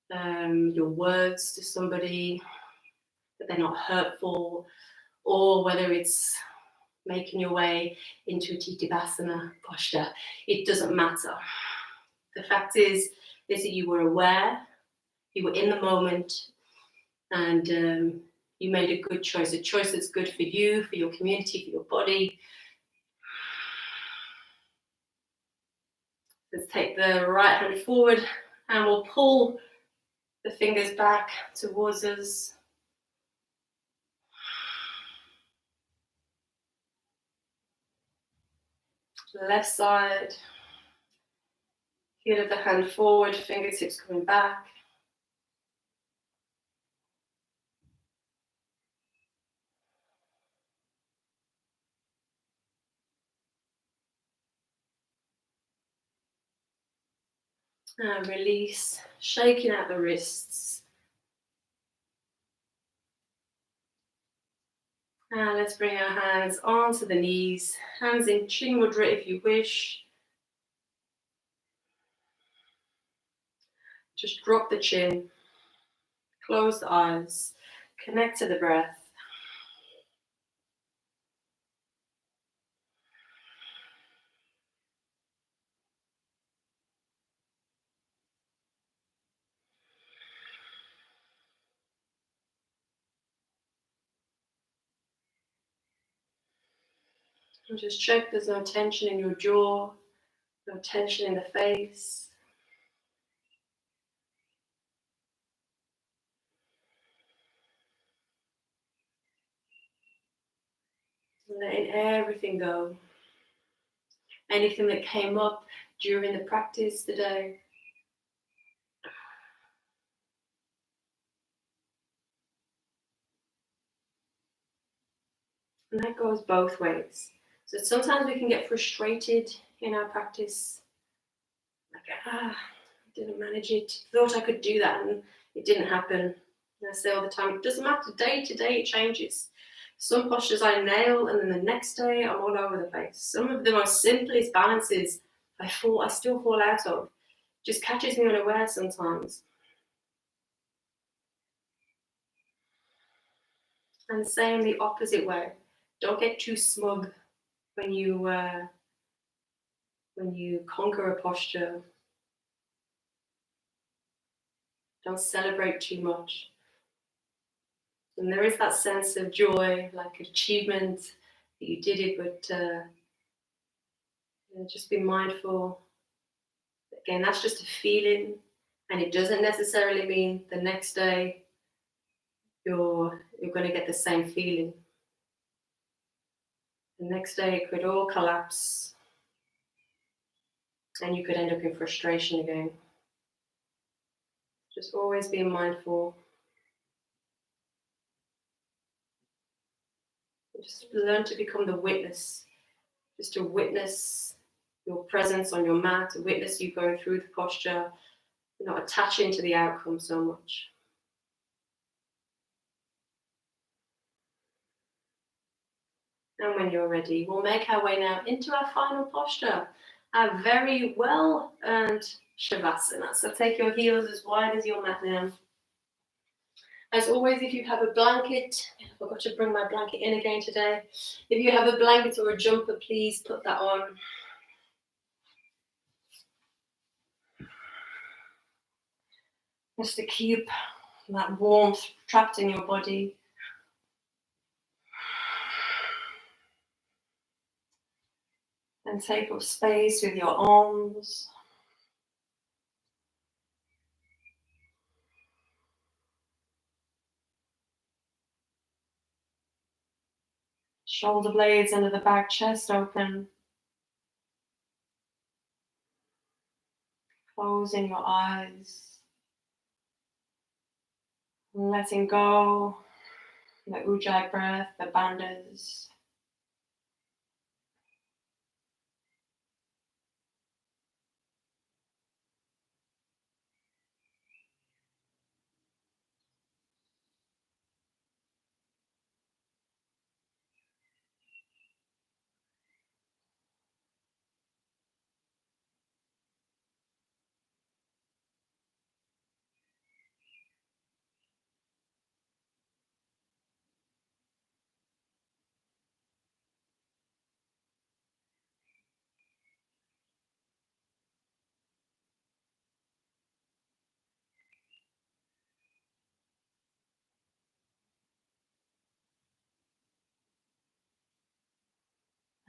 your words to somebody, that they're not hurtful, or whether it's making your way into a Tittibhasana posture. It doesn't matter. The fact is that you were aware, you were in the moment, and you made a good choice, a choice that's good for you, for your community, for your body. Let's take the right hand forward and we'll pull the fingers back towards us. Left side. Heel of the hand forward, fingertips coming back. And release, shaking out the wrists. And let's bring our hands onto the knees, hands in chin mudra if you wish. Just drop the chin, close the eyes, connect to the breath. And just check there's no tension in your jaw, no tension in the face. Letting everything go. Anything that came up during the practice today. And that goes both ways. So sometimes we can get frustrated in our practice. Like, I didn't manage it. Thought I could do that and it didn't happen. And I say all the time, it doesn't matter, day to day it changes. Some postures I nail, and then the next day I'm all over the place. Some of the most simplest balances I still fall out of. Just catches me unaware sometimes. And same the opposite way. Don't get too smug when you conquer a posture. Don't celebrate too much. And there is that sense of joy, like achievement that you did it, but just be mindful. Again, that's just a feeling, and it doesn't necessarily mean the next day you're going to get the same feeling. The next day it could all collapse, and you could end up in frustration again. Just always being mindful. Just learn to become the witness. Just to witness your presence on your mat, to witness you going through the posture, not attaching to the outcome so much. And when you're ready, we'll make our way now into our final posture, our very well-earned Shavasana. So take your heels as wide as your mat now. As always, if you have a blanket, I forgot to bring my blanket in again today. If you have a blanket or a jumper, please put that on. Just to keep that warmth trapped in your body. And take up space with your arms. Shoulder blades under the back, chest open. Closing your eyes. Letting go the Ujjayi breath, the bandhas.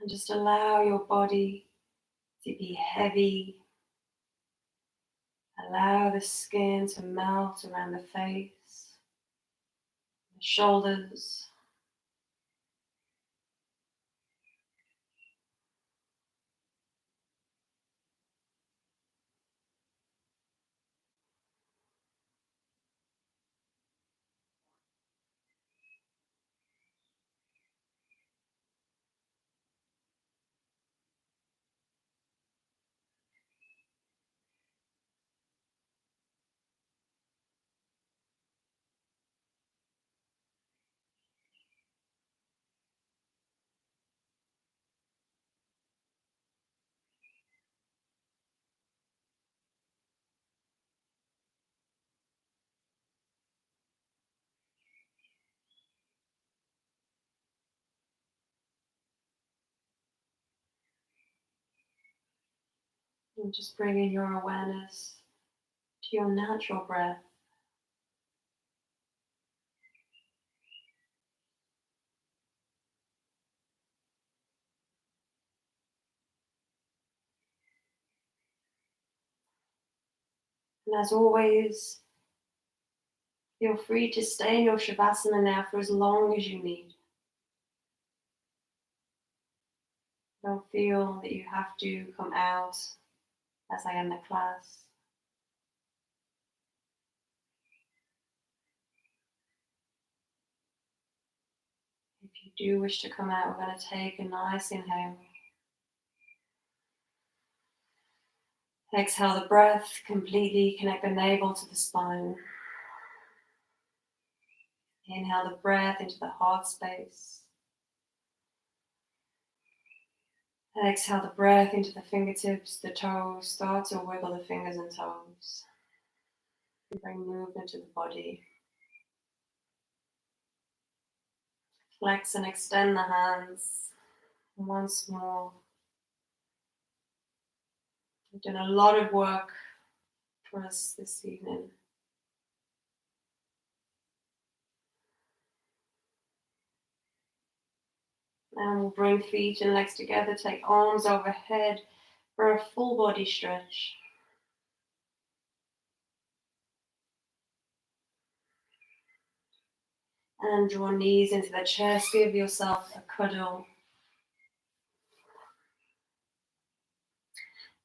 And just allow your body to be heavy. Allow the skin to melt around the face, the shoulders. And just bringing your awareness to your natural breath. And as always, feel free to stay in your Shavasana now for as long as you need. Don't feel that you have to come out as I end the class. If you do wish to come out, we're going to take a nice inhale. Exhale the breath, completely connect the navel to the spine. Inhale the breath into the heart space. Exhale the breath into the fingertips, the toes. Start to wiggle the fingers and toes. Bring movement to the body. Flex and extend the hands. Once more. We've done a lot of work for us this evening. And we'll bring feet and legs together, take arms overhead for a full body stretch. And draw knees into the chest, give yourself a cuddle.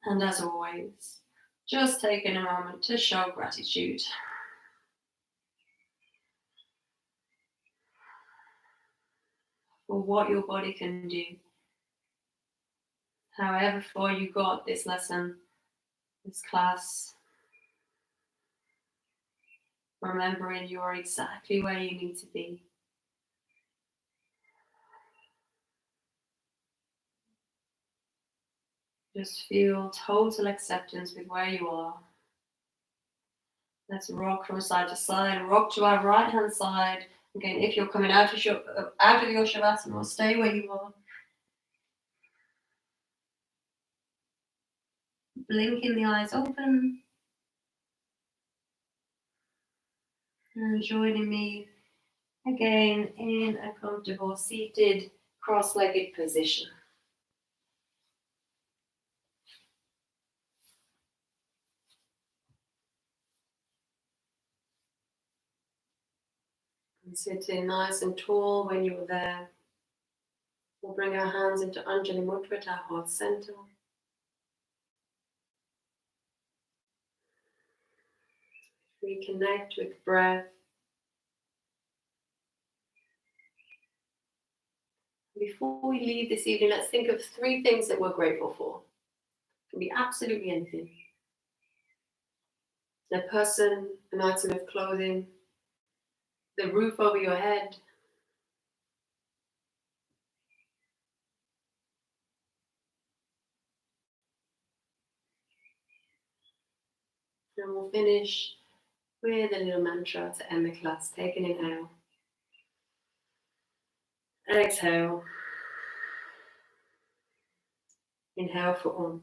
And as always, just taking a moment to show gratitude. For what your body can do. However far you got this lesson, this class, remembering you're exactly where you need to be. Just feel total acceptance with where you are. Let's rock from side to side, rock to our right hand side. Again, if you're coming out of your Shavasana, stay where you are. Blinking the eyes open. And joining me again in a comfortable seated cross-legged position. And sitting nice and tall when you're there. We'll bring our hands into Anjali Mudra at our heart center. Reconnect with breath. Before we leave this evening, let's think of 3 things that we're grateful for. It can be absolutely anything. A person, an item of clothing, the roof over your head. And we'll finish with a little mantra to end the class. Take an inhale. Exhale. Inhale for Om.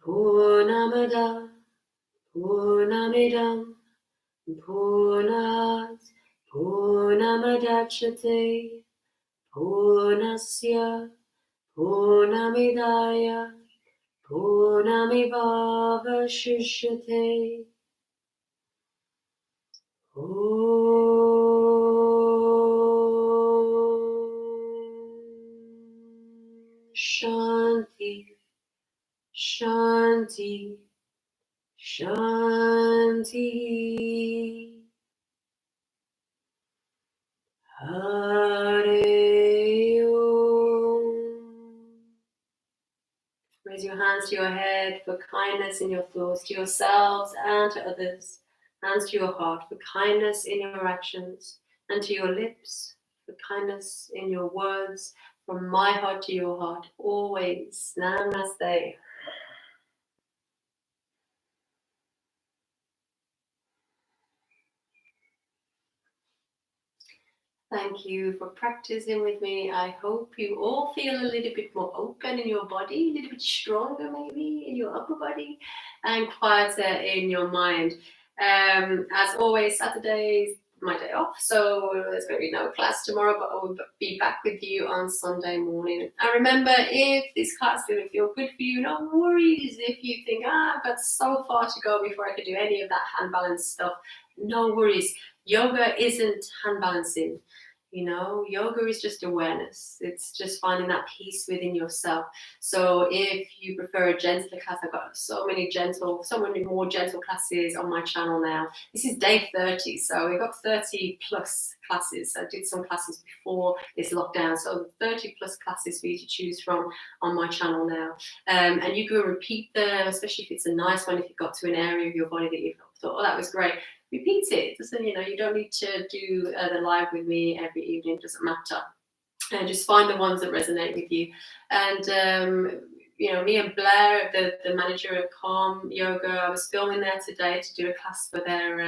Purnamada Purnamidam Purnat Purnamadachyate Purnasya Purnamidaya Purnamivavashishyate. Shanti, Shanti, Shanti. Hare Om. Raise your hands to your head for kindness in your thoughts to yourselves and to others. Hands to your heart for kindness in your actions, and to your lips for kindness in your words. From my heart to your heart, always. Namaste. Thank you for practicing with me. I hope you all feel a little bit more open in your body, a little bit stronger maybe in your upper body, and quieter in your mind. As always, Saturday's my day off, so there's going to be no class tomorrow, but I will be back with you on Sunday morning. And remember, if this class didn't feel good for you, no worries. If you think, I've got so far to go before I could do any of that hand balance stuff, no worries. Yoga isn't hand balancing. You know, yoga is just awareness. It's just finding that peace within yourself. So if you prefer a gentler class, I've got so many more gentle classes on my channel now. This is day 30, so we've got 30 plus classes. I did some classes before this lockdown, so 30 plus classes for you to choose from on my channel now. And you can repeat them, especially if it's a nice one, if you've got to an area of your body that you've thought, oh, that was great. Repeat it. Doesn't, you don't need to do the live with me every evening. It doesn't matter. And just find the ones that resonate with you. And me and Blair, the manager of Calm Yoga, I was filming there today to do a class for their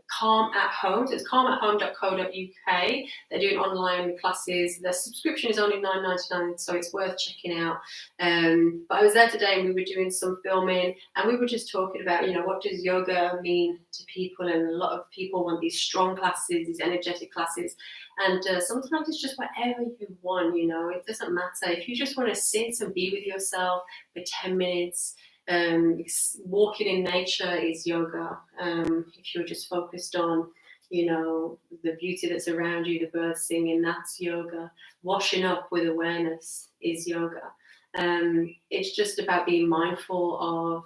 Calm at Home. So it's calmathome.co.uk. They're doing online classes. Their subscription is only $9.99, so it's worth checking out. But I was there today and we were doing some filming, and we were just talking about, what does yoga mean to people? And a lot of people want these strong classes, these energetic classes. And sometimes it's just whatever you want, it doesn't matter. If you just want to sit and be with yourself for 10 minutes, walking in nature is yoga. If you're just focused on, the beauty that's around you, the birds singing, that's yoga. Washing up with awareness is yoga. It's just about being mindful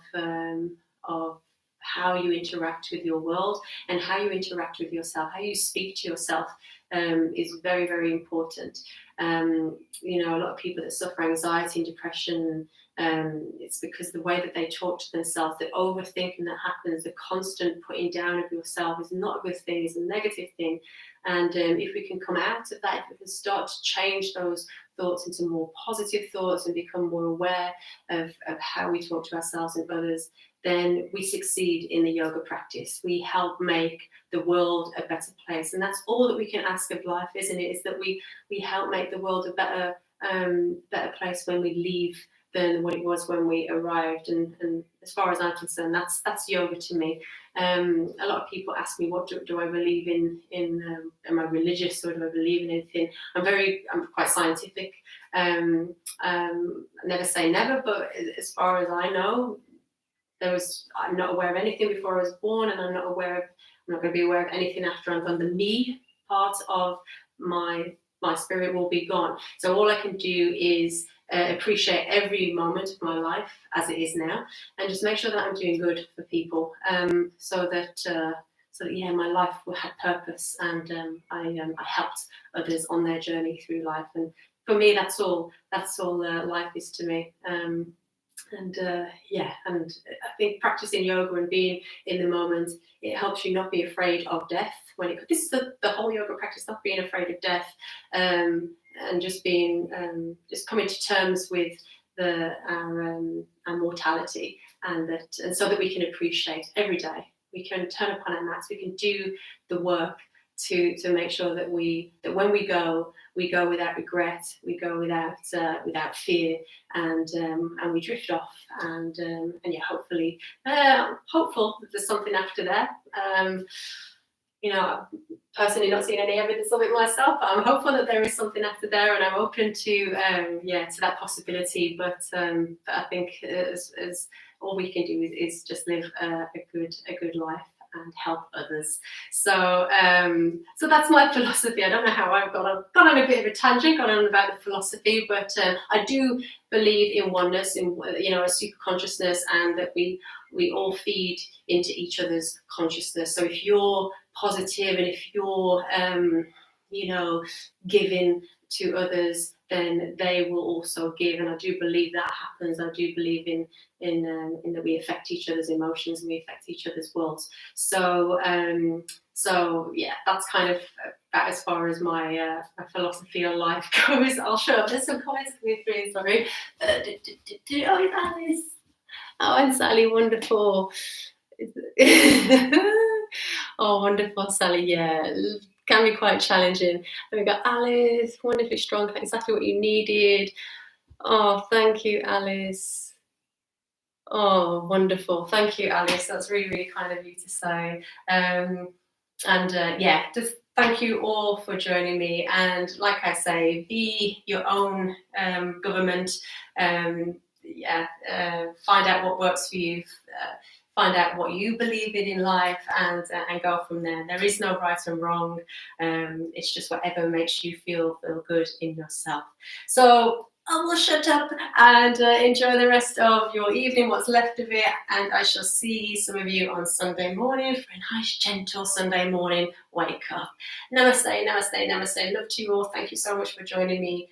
of how you interact with your world and how you interact with yourself, how you speak to yourself. Is very, very important. A lot of people that suffer anxiety and depression, it's because the way that they talk to themselves, the overthinking that happens, the constant putting down of yourself is not a good thing, it's a negative thing. And if we can come out of that, if we can start to change those thoughts into more positive thoughts and become more aware of how we talk to ourselves and others, then we succeed in the yoga practice. We help make the world a better place. And that's all that we can ask of life, isn't it? Is that we help make the world a better place when we leave than what it was when we arrived. And as far as I'm concerned, that's yoga to me. A lot of people ask me, what do I believe in? Am I religious, or do I believe in anything? I'm quite scientific. Never say never, but as far as I know, I'm not aware of anything before I was born, and I'm not going to be aware of anything after I'm gone. The me part of my spirit will be gone. So all I can do is appreciate every moment of my life as it is now, and just make sure that I'm doing good for people, so that my life had purpose, and I helped others on their journey through life. And for me, that's all life is to me. And I think practicing yoga and being in the moment, it helps you not be afraid of death. This is the whole yoga practice, not being afraid of death, and just coming to terms with our mortality, and so that we can appreciate every day. We can turn upon our mats. We can do the work to make sure that when we go without regret, we go without fear, and we drift off, and hopefully, hopeful that there's something after that. Personally not seeing any evidence of it myself, but I'm hopeful that there is something after there, and I'm open to that possibility. But I think as all we can do is just live a good life and help others. So that's my philosophy. I don't know how I've got on a bit of a tangent, got on about the philosophy, but I do believe in oneness, in a super consciousness, and that we all feed into each other's consciousness. So if you're positive and if you're giving to others, then they will also give. And I do believe that happens. I do believe in that we affect each other's emotions and we affect each other's worlds. So that's kind of about as far as my philosophy on life goes. I'll show up. There's some comments coming through. Sorry. Oh, Alice. Oh, and Sally, wonderful. Oh, wonderful, Sally. Yeah, can be quite challenging. And we got Alice, wonderfully strong, exactly what you needed. Oh, thank you, Alice. Oh, wonderful. Thank you, Alice. That's really, really kind of you to say. Just thank you all for joining me. And like I say, be your own government. Find out what works for you. find out what you believe in life, and go from there. There is no right and wrong. It's just whatever makes you feel good in yourself. So I will shut up and enjoy the rest of your evening, what's left of it, and I shall see some of you on Sunday morning for a nice gentle Sunday morning wake up. Namaste, namaste, namaste. Love to you all. Thank you so much for joining me.